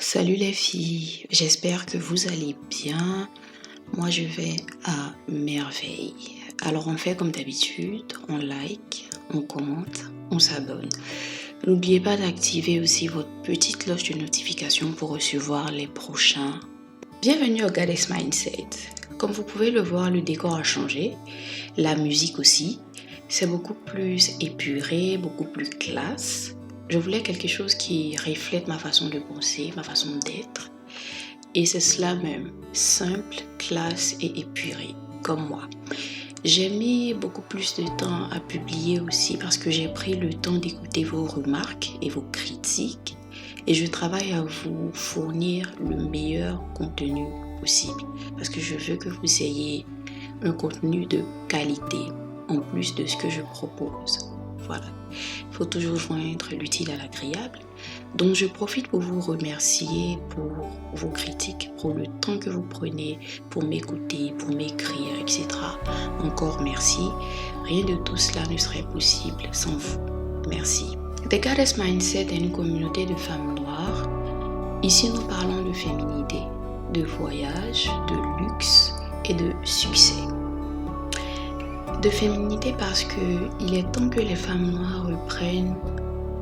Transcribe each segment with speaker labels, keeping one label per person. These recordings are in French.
Speaker 1: Salut les filles, j'espère que vous allez bien. Moi je vais à merveille. Alors on fait comme d'habitude, on like, on commente, on s'abonne. N'oubliez pas d'activer aussi votre petite cloche de notification pour recevoir les prochains. Bienvenue au Goddess Mindset. Comme vous pouvez le voir, le décor a changé, la musique aussi. C'est beaucoup plus épuré, beaucoup plus classe. Je voulais quelque chose qui reflète ma façon de penser, ma façon d'être. Et c'est cela même, simple, classe et épuré, comme moi. J'ai mis beaucoup plus de temps à publier aussi parce que j'ai pris le temps d'écouter vos remarques et vos critiques. Et je travaille à vous fournir le meilleur contenu possible. Parce que je veux que vous ayez un contenu de qualité en plus de ce que je propose. Voilà. Il faut toujours joindre l'utile à l'agréable. Donc je profite pour vous remercier pour vos critiques, pour le temps que vous prenez pour m'écouter, pour m'écrire, etc. Encore merci. Rien de tout cela ne serait possible sans vous. Merci. The Goddess Mindset est une communauté de femmes noires. Ici nous parlons de féminité, de voyage, de luxe et de succès. De féminité parce qu'il est temps que les femmes noires reprennent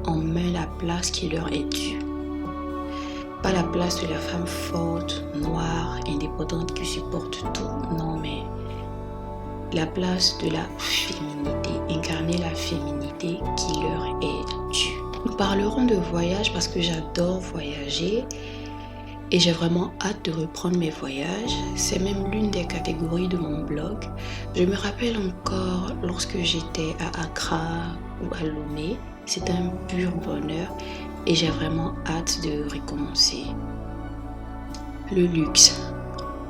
Speaker 1: en main la place qui leur est due. Pas la place de la femme forte, noire, indépendante qui supporte tout, non mais la place de la féminité, incarner la féminité qui leur est due. Nous parlerons de voyage parce que j'adore voyager. Et j'ai vraiment hâte de reprendre mes voyages. C'est même l'une des catégories de mon blog. Je me rappelle encore lorsque j'étais à Accra ou à Lomé. C'était un pur bonheur et j'ai vraiment hâte de recommencer. Le luxe.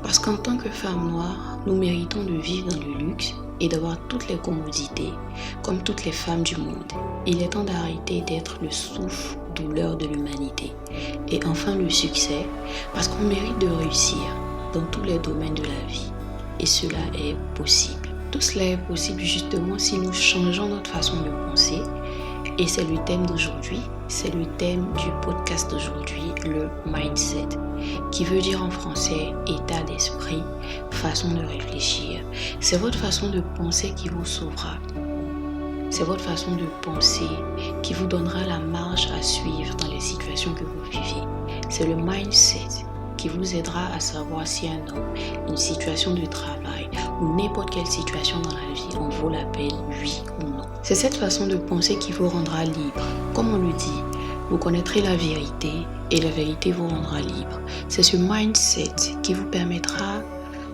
Speaker 1: Parce qu'en tant que femme noire, nous méritons de vivre dans le luxe et d'avoir toutes les commodités, comme toutes les femmes du monde. Il est temps d'arrêter d'être le souffle-douleur de l'humanité. Et enfin le succès, parce qu'on mérite de réussir dans tous les domaines de la vie. Et cela est possible. Tout cela est possible justement si nous changeons notre façon de penser. Et c'est le thème d'aujourd'hui, c'est le thème du podcast d'aujourd'hui, le mindset, qui veut dire en français état d'esprit, façon de réfléchir. C'est votre façon de penser qui vous sauvera. C'est votre façon de penser qui vous donnera la marge à suivre dans les situations que vous vivez. C'est le mindset qui vous aidera à savoir si un homme, une situation de travail ou n'importe quelle situation dans la vie en vaut la peine, oui ou non. C'est cette façon de penser qui vous rendra libre. Comme on le dit, vous connaîtrez la vérité et la vérité vous rendra libre. C'est ce mindset qui vous permettra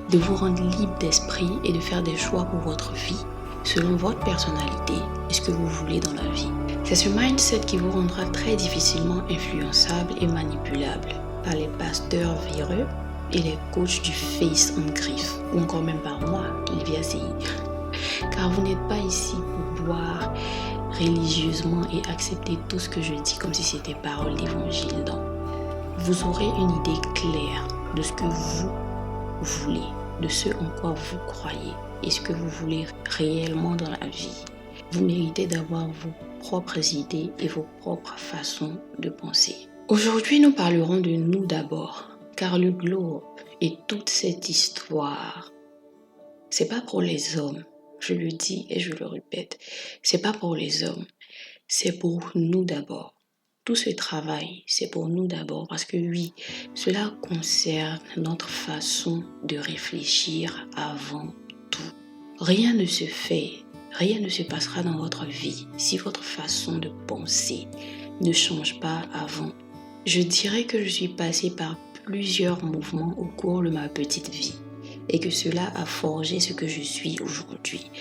Speaker 1: de vous rendre libre d'esprit et de faire des choix pour votre vie selon votre personnalité et ce que vous voulez dans la vie. C'est ce mindset qui vous rendra très difficilement influençable et manipulable par les pasteurs véreux et les coachs du face en griffe, ou encore même par moi, Livia CI. Car vous n'êtes pas ici pour boire religieusement et accepter tout ce que je dis comme si c'était parole d'évangile. Non. Vous aurez une idée claire de ce que vous voulez, de ce en quoi vous croyez et ce que vous voulez réellement dans la vie. Vous méritez d'avoir vos propres idées et vos propres façons de penser. Aujourd'hui, nous parlerons de nous d'abord, car le globe et toute cette histoire, c'est pas pour les hommes. Je le dis et je le répète, c'est pas pour les hommes, c'est pour nous d'abord. Tout ce travail, c'est pour nous d'abord parce que oui, cela concerne notre façon de réfléchir avant tout. Rien ne se fait, rien ne se passera dans votre vie si votre façon de penser ne change pas avant. Je dirais que je suis passée par plusieurs mouvements au cours de ma petite vie et que cela a forgé ce que je suis aujourd'hui.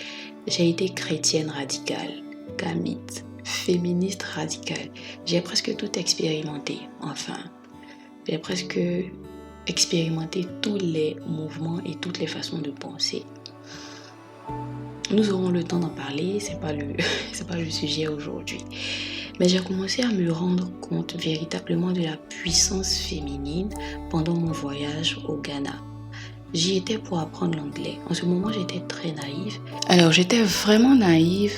Speaker 1: J'ai été chrétienne radicale, camite, féministe radicale. J'ai presque tout expérimenté, j'ai presque expérimenté tous les mouvements et toutes les façons de penser. Nous aurons le temps d'en parler, c'est pas le sujet aujourd'hui. Mais j'ai commencé à me rendre compte véritablement de la puissance féminine pendant mon voyage au Ghana. J'y étais pour apprendre l'anglais. En ce moment, j'étais très naïve. Alors, j'étais vraiment naïve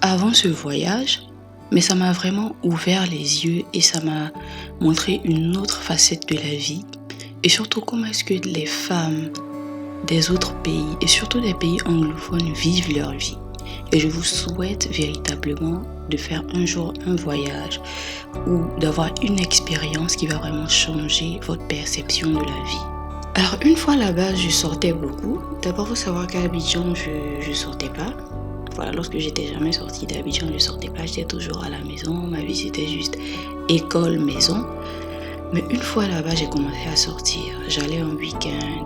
Speaker 1: avant ce voyage Mais ça m'a vraiment ouvert les yeux et ça m'a montré une autre facette de la vie. Et surtout, comment est-ce que les femmes des autres pays, et surtout des pays anglophones, vivent leur vie. Et je vous souhaite véritablement de faire un jour un voyage ou d'avoir une expérience qui va vraiment changer votre perception de la vie. Alors une fois là-bas, je sortais beaucoup. D'abord, il faut savoir qu'à Abidjan, je sortais pas. Voilà, lorsque j'étais jamais sortie d'Abidjan, je sortais pas. J'étais toujours à la maison. Ma vie, c'était juste école, maison. Mais une fois là-bas, j'ai commencé à sortir. J'allais en week-end.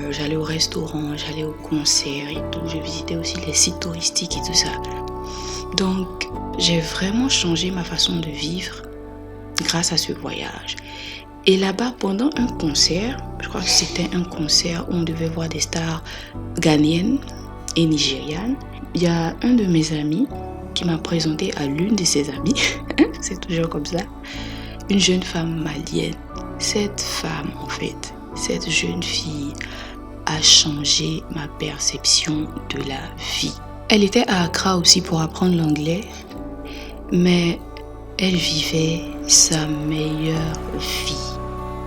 Speaker 1: J'allais au restaurant, j'allais au concert et tout. Je visitais aussi les sites touristiques et tout ça. Donc, j'ai vraiment changé ma façon de vivre grâce à ce voyage. Et là-bas, pendant un concert, je crois que c'était un concert où on devait voir des stars ghanéennes et nigérianes, il y a un de mes amis qui m'a présenté à l'une de ses amies, c'est toujours comme ça, une jeune femme malienne. Cette femme, en fait, cette jeune fille a changé ma perception de la vie. Elle était à Accra aussi pour apprendre l'anglais, mais elle vivait sa meilleure vie.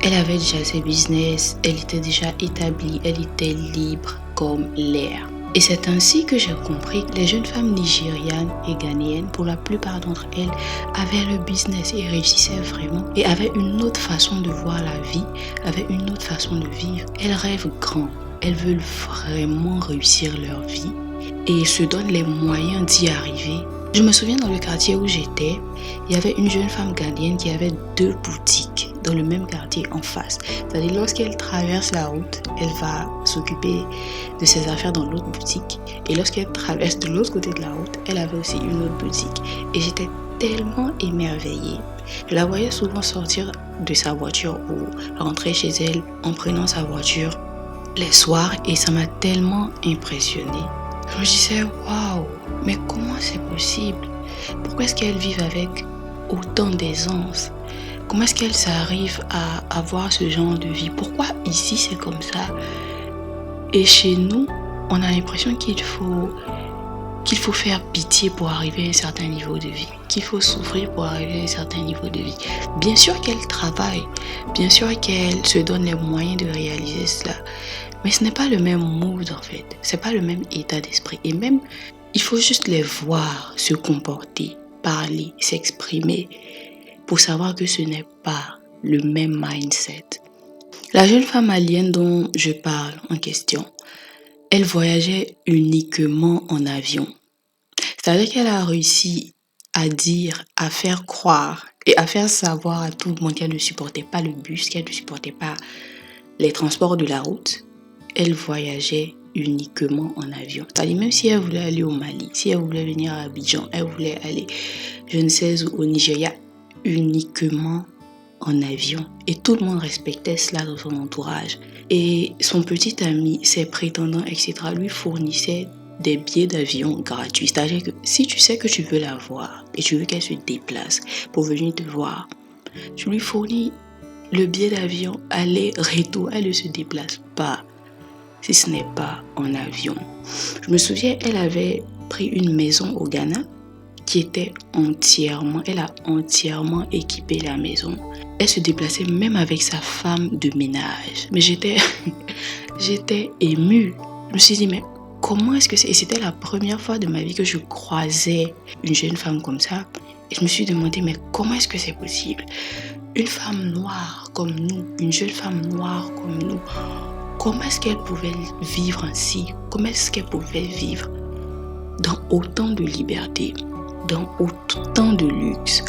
Speaker 1: Elle avait déjà ses business, elle était déjà établie, elle était libre comme l'air. Et c'est ainsi que j'ai compris que les jeunes femmes nigérianes et ghanéennes, pour la plupart d'entre elles, avaient le business et réussissaient vraiment. Et avaient une autre façon de voir la vie, avaient une autre façon de vivre. Elles rêvent grand, elles veulent vraiment réussir leur vie et se donnent les moyens d'y arriver. Je me souviens dans le quartier où j'étais, il y avait une jeune femme ghanéenne qui avait 2 boutiques dans le même quartier en face. C'est-à-dire lorsqu'elle traverse la route, elle va s'occuper de ses affaires dans l'autre boutique. Et lorsqu'elle traverse de l'autre côté de la route, elle avait aussi une autre boutique. Et j'étais tellement émerveillée. Je la voyais souvent sortir de sa voiture ou rentrer chez elle en prenant sa voiture les soirs et ça m'a tellement impressionnée. Je me disais, waouh, mais comment c'est possible? Pourquoi est-ce qu'elles vivent avec autant d'aisance? Comment est-ce qu'elles arrivent à avoir ce genre de vie? Pourquoi ici c'est comme ça? Et chez nous, on a l'impression qu'il faut faire pitié pour arriver à un certain niveau de vie, qu'il faut souffrir pour arriver à un certain niveau de vie. Bien sûr qu'elles travaillent, bien sûr qu'elles se donnent les moyens de réaliser cela, mais ce n'est pas le même mood en fait, c'est pas le même état d'esprit. Et même, il faut juste les voir se comporter, parler, s'exprimer pour savoir que ce n'est pas le même mindset. La jeune femme malienne dont je parle en question, elle voyageait uniquement en avion. C'est-à-dire qu'elle a réussi à dire, à faire croire et à faire savoir à tout le monde qu'elle ne supportait pas le bus, qu'elle ne supportait pas les transports de la route. Elle voyageait uniquement en avion. C'est-à-dire même si elle voulait aller au Mali, si elle voulait venir à Abidjan, elle voulait aller, je ne sais où, au Nigeria, uniquement en avion. Et tout le monde respectait cela dans son entourage. Et son petit ami, ses prétendants, etc., lui fournissaient des billets d'avion gratuits. C'est-à-dire que si tu sais que tu veux la voir et tu veux qu'elle se déplace pour venir te voir, tu lui fournis le billet d'avion aller-retour. Elle ne se déplace pas si ce n'est pas en avion. Je me souviens, elle avait pris une maison au Ghana qui était elle a entièrement équipé la maison. Elle se déplaçait même avec sa femme de ménage. Mais j'étais émue. Je me suis dit, mais comment est-ce que c'est? Et c'était la première fois de ma vie que je croisais une jeune femme comme ça. Et je me suis demandé, mais comment est-ce que c'est possible? Une femme noire comme nous, une jeune femme noire comme nous, comment est-ce qu'elle pouvait vivre ainsi? Comment est-ce qu'elle pouvait vivre dans autant de liberté, dans autant de luxe?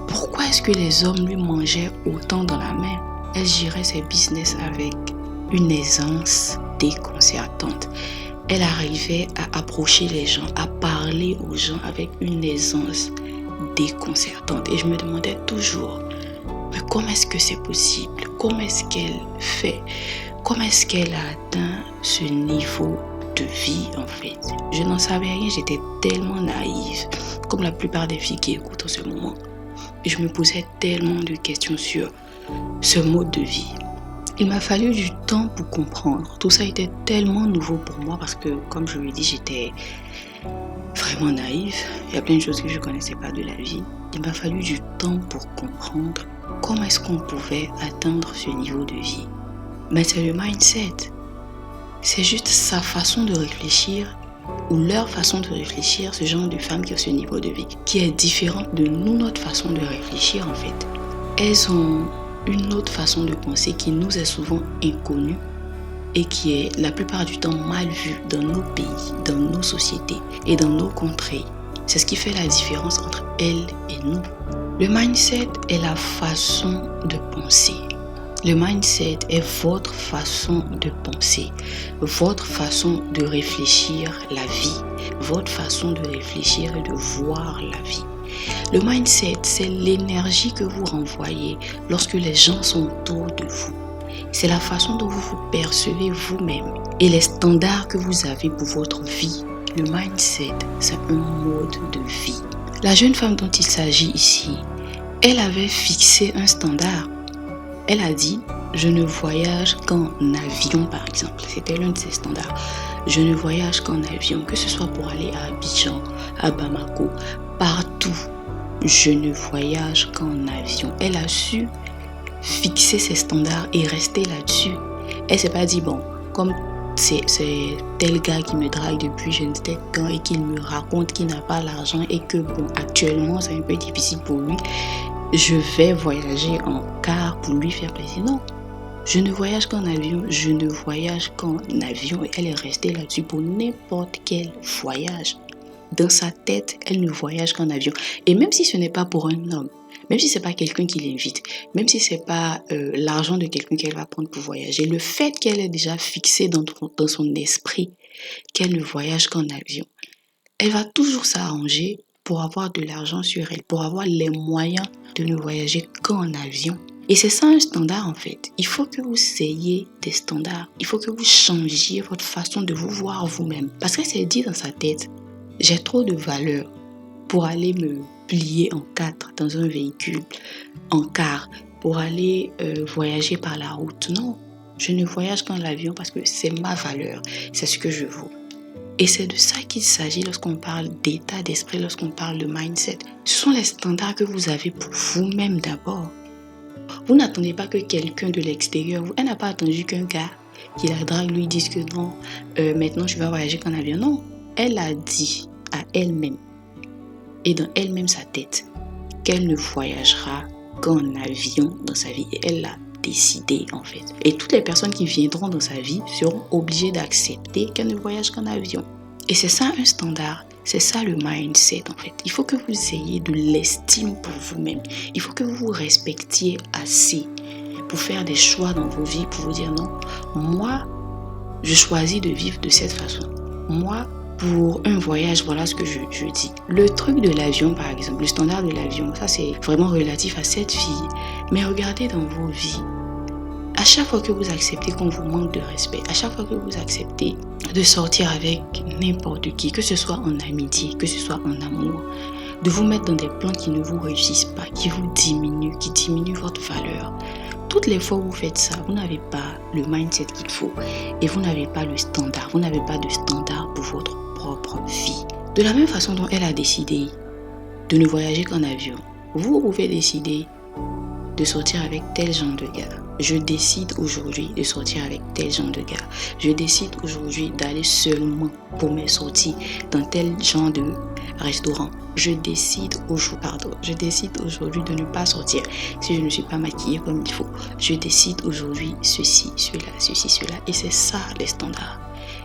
Speaker 1: Pourquoi est-ce que les hommes lui mangeaient autant dans la main? Elle gérait ses business avec une aisance déconcertante. Elle arrivait à approcher les gens, à parler aux gens avec une aisance déconcertante. Et je me demandais toujours, mais comment est-ce que c'est possible? Comment est-ce qu'elle fait? Comment est-ce qu'elle a atteint ce niveau de vie en fait? Je n'en savais rien, j'étais tellement naïve, comme la plupart des filles qui écoutent en ce moment. Et je me posais tellement de questions sur ce mode de vie. Il m'a fallu du temps pour comprendre. Tout ça était tellement nouveau pour moi parce que, comme je l'ai dit, vraiment naïve. Il y a plein de choses que je ne connaissais pas de la vie. Il m'a fallu du temps pour comprendre comment est-ce qu'on pouvait atteindre ce niveau de vie. Mais c'est le mindset. C'est juste sa façon de réfléchir ou leur façon de réfléchir, ce genre de femmes qui ont ce niveau de vie, qui est différente de nous, notre façon de réfléchir en fait. Elles ont une autre façon de penser qui nous est souvent inconnue et qui est la plupart du temps mal vue dans nos pays, dans nos sociétés et dans nos contrées. C'est ce qui fait la différence entre elles et nous. Le mindset est la façon de penser. Le mindset est votre façon de penser, votre façon de réfléchir la vie, votre façon de réfléchir et de voir la vie. Le mindset, c'est l'énergie que vous renvoyez lorsque les gens sont autour de vous. C'est la façon dont vous vous percevez vous-même et les standards que vous avez pour votre vie. Le mindset, c'est un mode de vie. La jeune femme dont il s'agit ici, elle avait fixé un standard. Elle a dit, je ne voyage qu'en avion par exemple. C'était l'un de ses standards. Je ne voyage qu'en avion, que ce soit pour aller à Abidjan, à Bamako, partout. Je ne voyage qu'en avion. Elle a su fixer ses standards et rester là-dessus. Elle s'est pas dit, bon, comme c'est tel gars qui me drague depuis je ne sais quand et qu'il me raconte qu'il n'a pas l'argent et que bon, actuellement c'est un peu difficile pour lui, je vais voyager en car pour lui faire plaisir. Non, je ne voyage qu'en avion, je ne voyage qu'en avion. Et elle est restée là-dessus pour n'importe quel voyage. Dans sa tête, elle ne voyage qu'en avion. Et même si ce n'est pas pour un homme, même si ce n'est pas quelqu'un qui l'invite, même si ce n'est pas l'argent de quelqu'un qu'elle va prendre pour voyager, le fait qu'elle ait déjà fixé dans son esprit qu'elle ne voyage qu'en avion, elle va toujours s'arranger pour avoir de l'argent sur elle, pour avoir les moyens de ne voyager qu'en avion. Et c'est ça un standard en fait. Il faut que vous ayez des standards. Il faut que vous changiez votre façon de vous voir vous-même. Parce qu'elle s'est dit dans sa tête, j'ai trop de valeur pour aller me plier en 4 dans un véhicule, en car, pour aller voyager par la route. Non, je ne voyage qu'en avion parce que c'est ma valeur, c'est ce que je vaux. Et c'est de ça qu'il s'agit lorsqu'on parle d'état d'esprit, lorsqu'on parle de mindset. Ce sont les standards que vous avez pour vous-même d'abord. Vous n'attendez pas que quelqu'un de l'extérieur, elle n'a pas attendu qu'un gars qui la drague lui dise que non, maintenant je vais voyager qu'en avion. Non, elle a dit à elle-même et dans elle-même sa tête qu'elle ne voyagera qu'en avion dans sa vie. Et elle l'a décidé en fait. Et toutes les personnes qui viendront dans sa vie seront obligées d'accepter qu'elle ne voyage qu'en avion. Et c'est ça un standard. C'est ça le mindset en fait. Il faut que vous ayez de l'estime pour vous-même. Il faut que vous vous respectiez assez pour faire des choix dans vos vies, pour vous dire non, moi, je choisis de vivre de cette façon. Moi, pour un voyage, voilà ce que je dis. Le truc de l'avion, par exemple, le standard de l'avion, ça c'est vraiment relatif à cette fille. Mais regardez dans vos vies. À chaque fois que vous acceptez qu'on vous manque de respect, à chaque fois que vous acceptez de sortir avec n'importe qui, que ce soit en amitié, que ce soit en amour, de vous mettre dans des plans qui ne vous réussissent pas, qui vous diminuent, qui diminuent votre valeur. Toutes les fois où vous faites ça, vous n'avez pas le mindset qu'il faut et vous n'avez pas le standard. Vous n'avez pas de standard pour votre propre vie. De la même façon dont elle a décidé de ne voyager qu'en avion, vous pouvez décider de sortir avec tel genre de gars. Je décide aujourd'hui de sortir avec tel genre de gars. Je décide aujourd'hui d'aller seulement pour mes sorties dans tel genre de restaurant. Je décide aujourd'hui de ne pas sortir si je ne suis pas maquillée comme il faut. Je décide aujourd'hui ceci, cela. Et c'est ça les standards.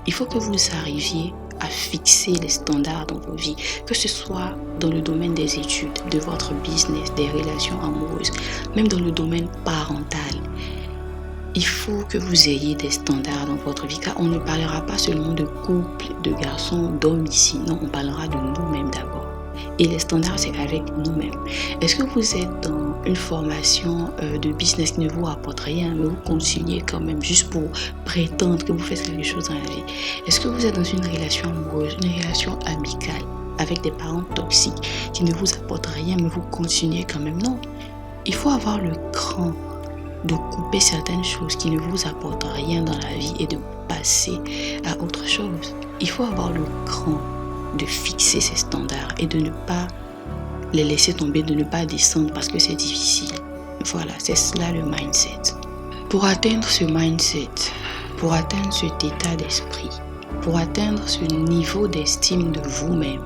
Speaker 1: Il faut que vous arriviez à fixer les standards dans vos vies, que ce soit dans le domaine des études, de votre business, des relations amoureuses, même dans le domaine parental. Il faut que vous ayez des standards dans votre vie, car on ne parlera pas seulement de couple, de garçons, d'hommes ici. Non, on parlera de nous-mêmes d'abord. Et les standards, c'est avec nous-mêmes. Est-ce que vous êtes dans une formation de business qui ne vous apporte rien, mais vous continuez quand même juste pour prétendre que vous faites quelque chose dans la vie? Est-ce que vous êtes dans une relation amoureuse, une relation amicale avec des parents toxiques qui ne vous apportent rien, mais vous continuez quand même? Non. Il faut avoir le cran de couper certaines choses qui ne vous apportent rien dans la vie et de passer à autre chose. Il faut avoir le cran de fixer ces standards et de ne pas les laisser tomber, de ne pas descendre parce que c'est difficile. Voilà, c'est cela le mindset. Pour atteindre ce mindset, pour atteindre cet état d'esprit, pour atteindre ce niveau d'estime de vous-même,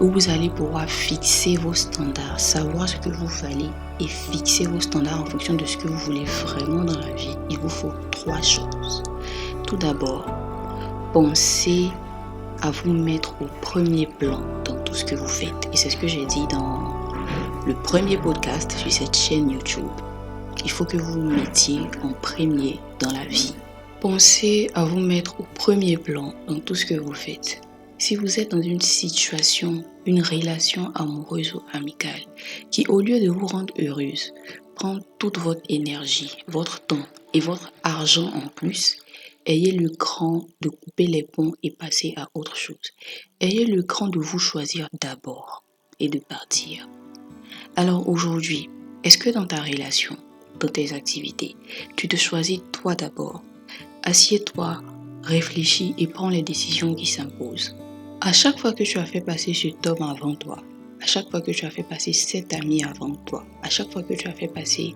Speaker 1: où vous allez pouvoir fixer vos standards, savoir ce que vous valez et fixer vos standards en fonction de ce que vous voulez vraiment dans la vie, il vous faut 3 choses. Tout d'abord, pensez à vous mettre au premier plan dans tout ce que vous faites. Et c'est ce que j'ai dit dans le premier podcast sur cette chaîne YouTube. Il faut que vous vous mettiez en premier dans la vie. Pensez à vous mettre au premier plan dans tout ce que vous faites. Si vous êtes dans une situation, une relation amoureuse ou amicale, qui au lieu de vous rendre heureuse, prend toute votre énergie, votre temps et votre argent en plus, ayez le cran de couper les ponts et passer à autre chose. Ayez le cran de vous choisir d'abord et de partir. Alors aujourd'hui, est-ce que dans ta relation, dans tes activités, tu te choisis toi d'abord? Assieds-toi, réfléchis et prends les décisions qui s'imposent. À chaque fois que tu as fait passer cet homme avant toi, à chaque fois que tu as fait passer cet ami avant toi, à chaque fois que tu as fait passer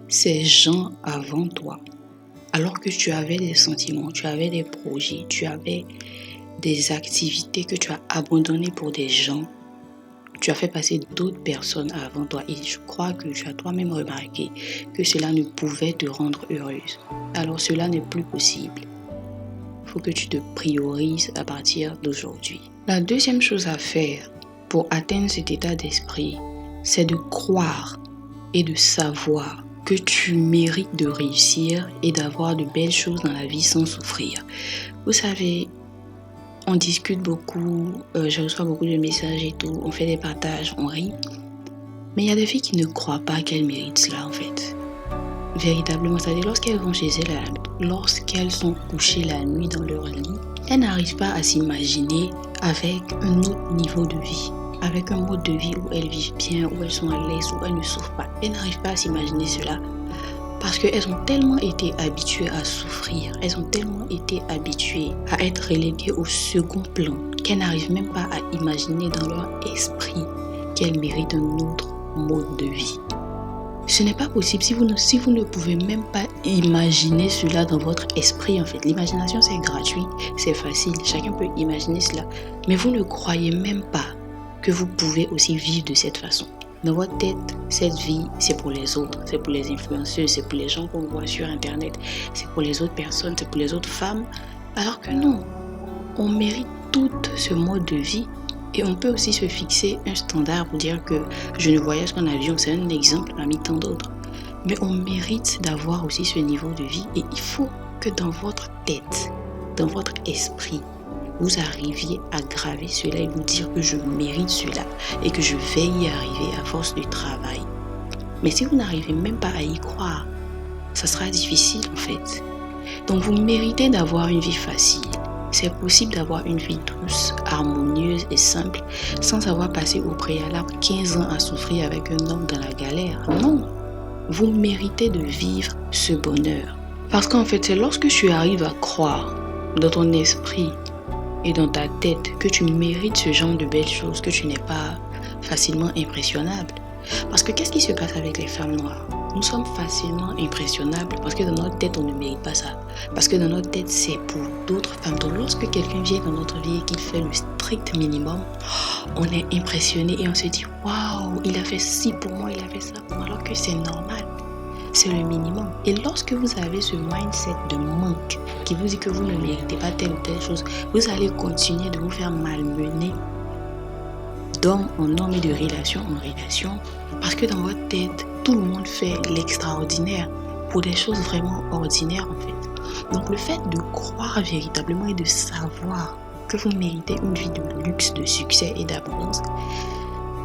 Speaker 1: ces gens avant toi, alors que tu avais des sentiments, tu avais des projets, tu avais des activités que tu as abandonnées pour des gens, tu as fait passer d'autres personnes avant toi et je crois que tu as toi-même remarqué que cela ne pouvait te rendre heureuse. Alors cela n'est plus possible. Il faut que tu te priorises à partir d'aujourd'hui. La deuxième chose à faire pour atteindre cet état d'esprit, c'est de croire et de savoir que tu mérites de réussir et d'avoir de belles choses dans la vie sans souffrir. Vous savez, on discute beaucoup, je reçois beaucoup de messages et tout, on fait des partages, on rit. Mais il y a des filles qui ne croient pas qu'elles méritent cela en fait. Véritablement, c'est-à-dire lorsqu'elles vont chez elles, lorsqu'elles sont couchées la nuit dans leur lit, elles n'arrivent pas à s'imaginer avec un autre niveau de vie, avec un mode de vie où elles vivent bien, où elles sont à l'aise, où elles ne souffrent pas. Elles n'arrivent pas à s'imaginer cela parce qu'elles ont tellement été habituées à souffrir, elles ont tellement été habituées à être reléguées au second plan qu'elles n'arrivent même pas à imaginer dans leur esprit qu'elles méritent un autre mode de vie. Ce n'est pas possible si vous ne pouvez même pas imaginer cela dans votre esprit en fait. L'imagination c'est gratuit, c'est facile, chacun peut imaginer cela. Mais vous ne croyez même pas que vous pouvez aussi vivre de cette façon. Dans votre tête, cette vie c'est pour les autres, c'est pour les influenceurs, c'est pour les gens qu'on voit sur internet, c'est pour les autres personnes, c'est pour les autres femmes. Alors que non, on mérite tout ce mode de vie. Et on peut aussi se fixer un standard pour dire que je ne voyage qu'en avion, c'est un exemple parmi tant d'autres. Mais on mérite d'avoir aussi ce niveau de vie et il faut que dans votre tête, dans votre esprit, vous arriviez à graver cela et vous dire que je mérite cela et que je vais y arriver à force de travail. Mais si vous n'arrivez même pas à y croire, ça sera difficile en fait. Donc vous méritez d'avoir une vie facile. C'est possible d'avoir une vie douce, harmonieuse et simple sans avoir passé au préalable 15 ans à souffrir avec un homme dans la galère. Non, vous méritez de vivre ce bonheur. Parce qu'en fait, c'est lorsque tu arrives à croire dans ton esprit et dans ta tête que tu mérites ce genre de belles choses, que tu n'es pas facilement impressionnable. Parce que qu'est-ce qui se passe avec les femmes noires ? Nous sommes facilement impressionnables parce que dans notre tête, on ne mérite pas ça. Parce que dans notre tête, c'est pour d'autres femmes. Donc lorsque quelqu'un vient dans notre vie et qu'il fait le strict minimum, on est impressionné et on se dit « Waouh, il a fait ci pour moi, il a fait ça pour moi. » Alors que c'est normal. C'est le minimum. Et lorsque vous avez ce mindset de manque qui vous dit que vous ne méritez pas telle ou telle chose, vous allez continuer de vous faire malmener d'homme en homme et de relation en relation parce que dans votre tête, tout le monde fait l'extraordinaire pour des choses vraiment ordinaires en fait. Donc le fait de croire véritablement et de savoir que vous méritez une vie de luxe, de succès et d'abondance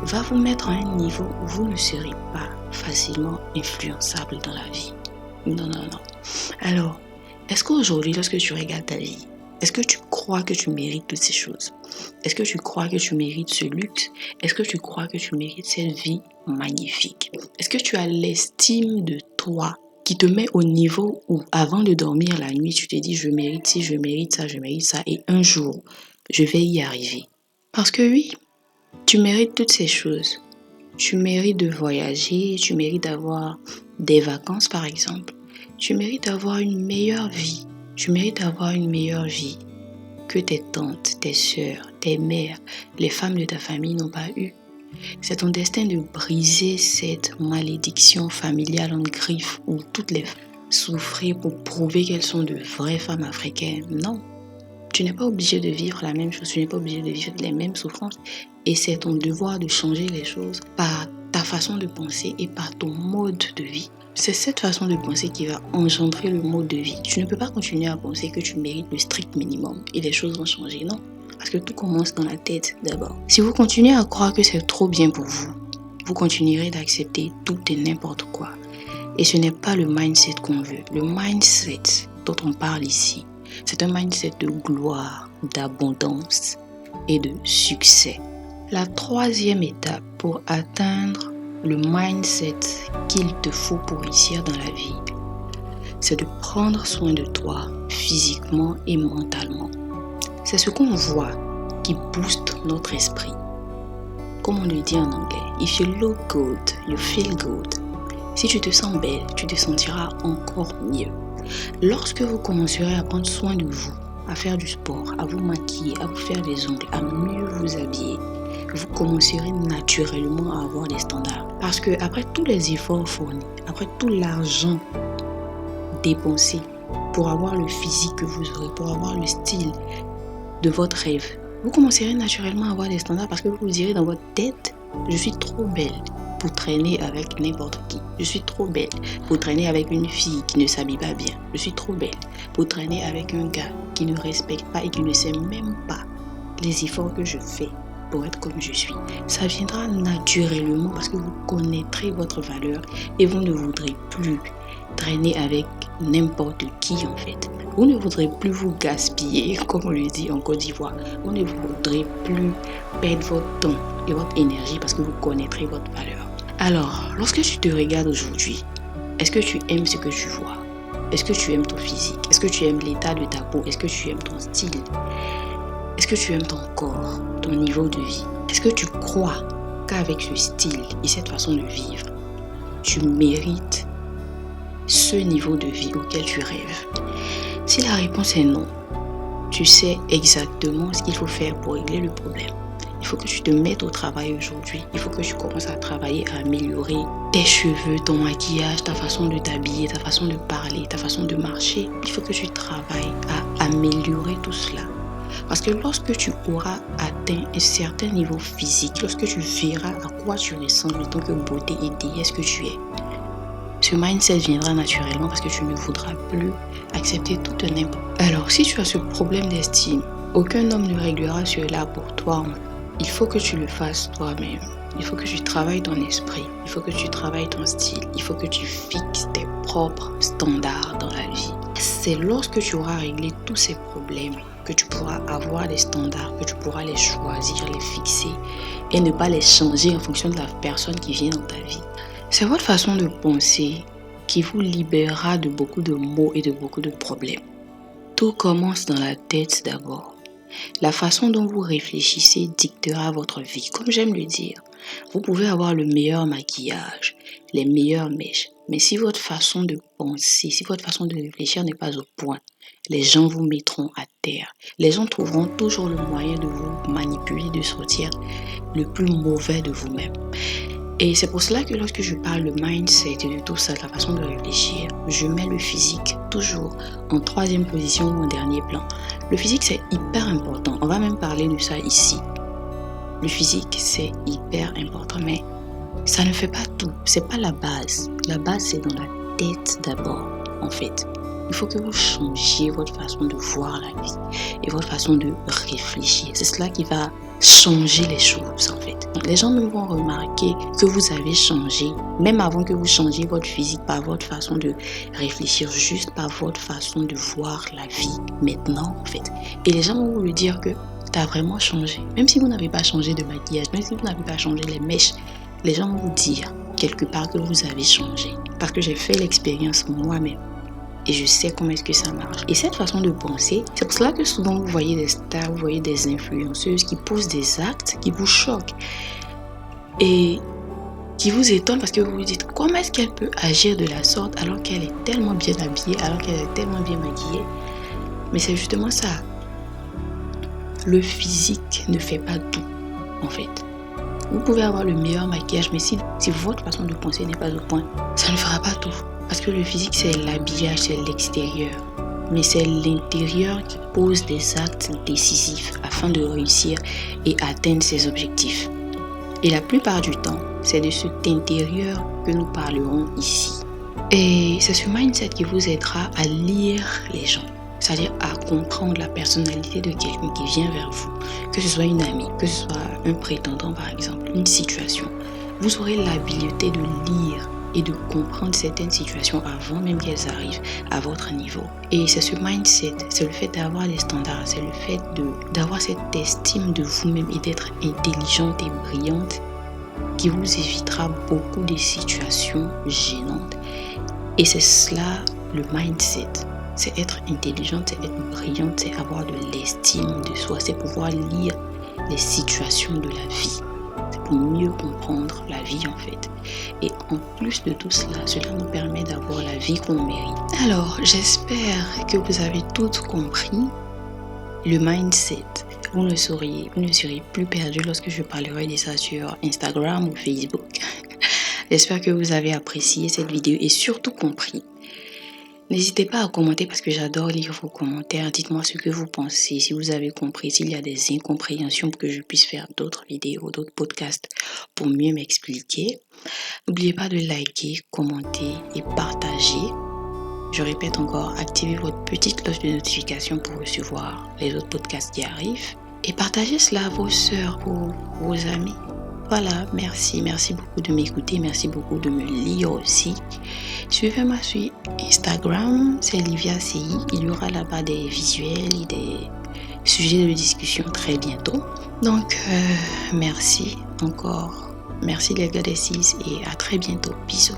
Speaker 1: va vous mettre à un niveau où vous ne serez pas facilement influençable dans la vie. Non. Alors, est-ce qu'aujourd'hui, lorsque tu regardes ta vie, est-ce que tu crois que tu mérites toutes ces choses? Est-ce que tu crois que tu mérites ce luxe? Est-ce que tu crois que tu mérites cette vie magnifique? Est-ce que tu as l'estime de toi qui te met au niveau où, avant de dormir la nuit, tu te dis « je mérite ci, je mérite ça, je mérite ça et un jour, je vais y arriver ». Parce que oui, tu mérites toutes ces choses. Tu mérites de voyager, tu mérites d'avoir des vacances par exemple. Tu mérites d'avoir une meilleure vie. Tu mérites d'avoir une meilleure vie que tes tantes, tes sœurs, tes mères, les femmes de ta famille n'ont pas eu. C'est ton destin de briser cette malédiction familiale en griffe où toutes les femmes souffrent pour prouver qu'elles sont de vraies femmes africaines. Non, tu n'es pas obligé de vivre la même chose, tu n'es pas obligé de vivre les mêmes souffrances. Et c'est ton devoir de changer les choses par ta façon de penser et par ton mode de vie. C'est cette façon de penser qui va engendrer le mode de vie. Tu ne peux pas continuer à penser que tu mérites le strict minimum et les choses vont changer, non. Parce que tout commence dans la tête d'abord. Si vous continuez à croire que c'est trop bien pour vous, vous continuerez d'accepter tout et n'importe quoi. Et ce n'est pas le mindset qu'on veut. Le mindset dont on parle ici, c'est un mindset de gloire, d'abondance et de succès. La troisième étape pour atteindre le mindset qu'il te faut pour réussir dans la vie, c'est de prendre soin de toi physiquement et mentalement. C'est ce qu'on voit qui booste notre esprit. Comme on le dit en anglais, if you look good, you feel good. Si tu te sens belle, tu te sentiras encore mieux. Lorsque vous commencerez à prendre soin de vous, à faire du sport, à vous maquiller, à vous faire les ongles, à mieux vous habiller, vous commencerez naturellement à avoir des standards. Parce que après tous les efforts fournis, après tout l'argent dépensé pour avoir le physique que vous aurez, pour avoir le style de votre rêve, vous commencerez naturellement à avoir des standards parce que vous vous direz dans votre tête, je suis trop belle pour traîner avec n'importe qui. Je suis trop belle pour traîner avec une fille qui ne s'habille pas bien. Je suis trop belle pour traîner avec un gars qui ne respecte pas et qui ne sait même pas les efforts que je fais pour être comme je suis. Ça viendra naturellement parce que vous connaîtrez votre valeur et vous ne voudrez plus traîner avec n'importe qui en fait. Vous ne voudrez plus vous gaspiller, comme on le dit en Côte d'Ivoire. Vous ne voudrez plus perdre votre temps et votre énergie parce que vous connaîtrez votre valeur. Alors, lorsque tu te regardes aujourd'hui, est-ce que tu aimes ce que tu vois? Est-ce que tu aimes ton physique? Est-ce que tu aimes l'état de ta peau? Est-ce que tu aimes ton style? Est-ce que tu aimes ton corps, ton niveau de vie? Est-ce que tu crois qu'avec ce style et cette façon de vivre, tu mérites ce niveau de vie auquel tu rêves? Si la réponse est non, tu sais exactement ce qu'il faut faire pour régler le problème. Il faut que tu te mettes au travail aujourd'hui. Il faut que tu commences à travailler, à améliorer tes cheveux, ton maquillage, ta façon de t'habiller, ta façon de parler, ta façon de marcher. Il faut que tu travailles à améliorer tout cela. Parce que lorsque tu auras atteint un certain niveau physique, lorsque tu verras à quoi tu ressembles en tant que beauté et déesse que tu es, ce mindset viendra naturellement parce que tu ne voudras plus accepter tout et n'importe. Alors, si tu as ce problème d'estime, aucun homme ne réglera cela pour toi. Il faut que tu le fasses toi-même. Il faut que tu travailles ton esprit. Il faut que tu travailles ton style. Il faut que tu fixes tes propres standards dans la vie. C'est lorsque tu auras réglé tous ces problèmes que tu pourras avoir des standards, que tu pourras les choisir, les fixer et ne pas les changer en fonction de la personne qui vient dans ta vie. C'est votre façon de penser qui vous libérera de beaucoup de maux et de beaucoup de problèmes. Tout commence dans la tête d'abord. La façon dont vous réfléchissez dictera votre vie. Comme j'aime le dire, vous pouvez avoir le meilleur maquillage, les meilleures mèches. Mais si votre façon de penser, si votre façon de réfléchir n'est pas au point, les gens vous mettront à terre. Les gens trouveront toujours le moyen de vous manipuler, de sortir le plus mauvais de vous-même. Et c'est pour cela que lorsque je parle de mindset et de tout ça, de la façon de réfléchir, je mets le physique toujours en troisième position ou en dernier plan. Le physique, c'est hyper important. On va même parler de ça ici. Le physique, c'est hyper important, mais ça ne fait pas tout. C'est pas la base. La base, c'est dans la tête d'abord, en fait. Il faut que vous changiez votre façon de voir la vie et votre façon de réfléchir. C'est cela qui va changer les choses, en fait. Les gens même vont remarquer que vous avez changé, même avant que vous changiez votre physique, par votre façon de réfléchir, juste par votre façon de voir la vie maintenant, en fait. Et les gens vont vous le dire que tu as vraiment changé. Même si vous n'avez pas changé de maquillage, même si vous n'avez pas changé les mèches, les gens vont vous dire quelque part que vous avez changé. Parce que j'ai fait l'expérience moi-même. et je sais comment est-ce que ça marche. Et cette façon de penser, c'est pour cela que souvent vous voyez des stars, vous voyez des influenceuses qui posent des actes qui vous choquent et qui vous étonnent parce que vous vous dites comment est-ce qu'elle peut agir de la sorte alors qu'elle est tellement bien habillée, alors qu'elle est tellement bien maquillée. Mais c'est justement ça. Le physique ne fait pas tout, en fait. Vous pouvez avoir le meilleur maquillage, mais si votre façon de penser n'est pas au point, ça ne fera pas tout. Parce que le physique, c'est l'habillage, c'est l'extérieur. Mais c'est l'intérieur qui pose des actes décisifs afin de réussir et atteindre ses objectifs. Et la plupart du temps, c'est de cet intérieur que nous parlerons ici. Et c'est ce mindset qui vous aidera à lire les gens. C'est-à-dire à comprendre la personnalité de quelqu'un qui vient vers vous. Que ce soit une amie, que ce soit un prétendant par exemple, une situation. Vous aurez l'habilité de lire et de comprendre certaines situations avant même qu'elles arrivent à votre niveau. Et c'est ce mindset, c'est le fait d'avoir des standards, c'est le fait d'avoir cette estime de vous-même et d'être intelligente et brillante qui vous évitera beaucoup de situations gênantes. Et c'est cela le mindset. C'est être intelligente, c'est être brillante, c'est avoir de l'estime de soi, c'est pouvoir lire les situations de la vie. C'est pour mieux comprendre la vie en fait. Et en plus de tout cela, cela nous permet d'avoir la vie qu'on mérite. Alors, j'espère que vous avez toutes compris le mindset. Vous ne serez plus perdu lorsque je parlerai de ça sur Instagram ou Facebook. J'espère que vous avez apprécié cette vidéo et surtout compris. N'hésitez pas à commenter parce que j'adore lire vos commentaires. Dites-moi ce que vous pensez, si vous avez compris, s'il y a des incompréhensions pour que je puisse faire d'autres vidéos, d'autres podcasts pour mieux m'expliquer. N'oubliez pas de liker, commenter et partager. Je répète encore, activez votre petite cloche de notification pour recevoir les autres podcasts qui arrivent. Et partagez cela à vos sœurs, vos amis. Voilà, merci beaucoup de m'écouter, merci beaucoup de me lire aussi. Suivez-moi sur Instagram, c'est Livia CI. Il y aura là-bas des visuels et des sujets de discussion très bientôt. Donc, merci encore. Merci les gars des 6 et à très bientôt. Bisous.